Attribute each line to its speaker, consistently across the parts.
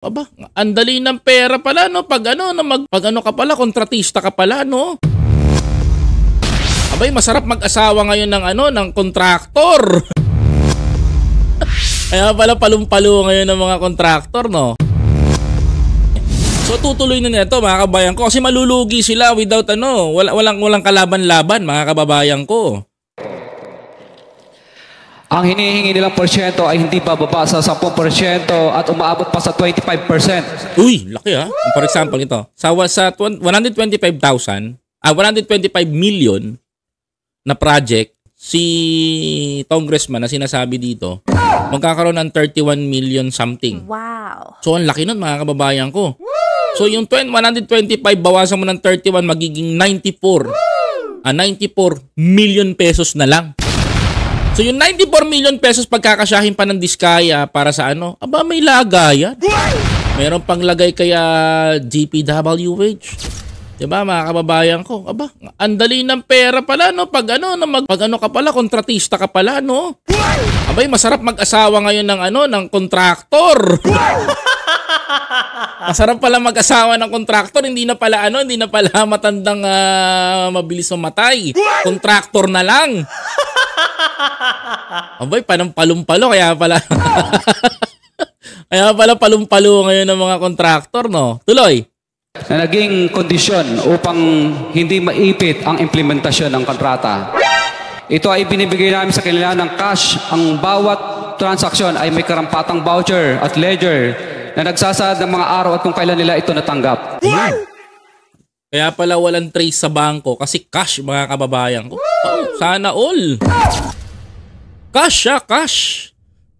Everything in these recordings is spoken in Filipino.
Speaker 1: Aba, ang dali ng pera pala, no? Pag ano ka pala, kontratista ka pala, no? Abay, masarap mag-asawa ngayon ng kontraktor. Kaya pala palong-palo ngayon ng mga kontraktor, no? So tutuloy na nito, mga kababayan ko, kasi malulugi sila without walang kalaban-laban, mga kababayan ko.
Speaker 2: Ang hinihingi nilang porsyento ay hindi bababa sa 10% at umaabot pa sa 25%.
Speaker 1: Uy, laki ha. For example, ito. Sa 125 million na project, si congressman na sinasabi dito, magkakaroon ng 31 million something.
Speaker 3: Wow.
Speaker 1: So, ang laki nun, mga kababayan ko. So, yung 125, bawasan mo ng 31, magiging 94 million pesos na lang. So yung 94 million pesos pagkakasyahin pa ng Diskaya para sa aba may lagayan. Meron pang lagay kaya GPWH. Diba mga kababayan ko? Aba, ang dali ng pera pala, no? Pag ka pala, kontratista ka pala, no? Abay, masarap mag-asawa ngayon ng kontraktor. Masarap pala mag-asawa ng kontraktor, hindi na pala matandang mabilis mamatay. Kontraktor na lang. Abay, palong-palo kaya pala. Kaya pala palong-palo ngayon ng mga kontraktor, no? Tuloy.
Speaker 2: Na naging kondisyon upang hindi maipit ang implementasyon ng kontrata. Ito ay binibigay namin sa kanila ng cash. Ang bawat transaksyon ay may karampatang voucher at ledger na nagsasaad ng mga araw at kung kailan nila ito natanggap.
Speaker 1: Kaya pala walang trace sa bangko kasi cash, mga kababayan ko. Oh, sana all. Cash siya, cash.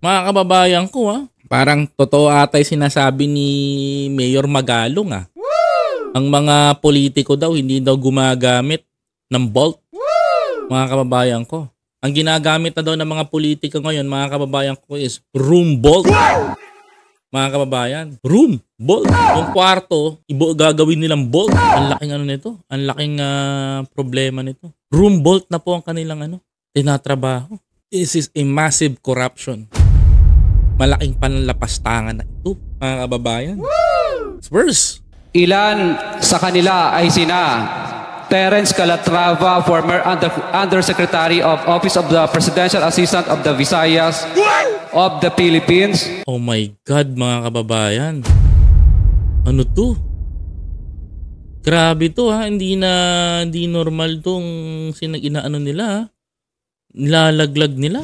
Speaker 1: Mga kababayan ko, ha. Parang totoo atay sinasabi ni Mayor Magalong, ha. Ang mga politiko daw hindi daw gumagamit ng Bolt. Mga kababayan ko. Ang ginagamit na daw ng mga politiko ngayon, mga kababayan ko, is room Bolt. Mga kababayan, room Bolt. Yung kwarto, gagawin nilang Bolt. Ang laking nito. Ang laking problema nito. Room Bolt na po ang kanilang tinatrabaho. This is a massive corruption. Malaking panlapastangan na ito, mga kababayan. Spurs.
Speaker 2: Ilan sa kanila ay sina Terence Calatrava, former Undersecretary of Office of the Presidential Assistant of the Visayas of the Philippines.
Speaker 1: Oh my God, mga kababayan. Ano to? Grabe to, ha. Hindi normal tong inaano nila, ha. Nilalaglag nila.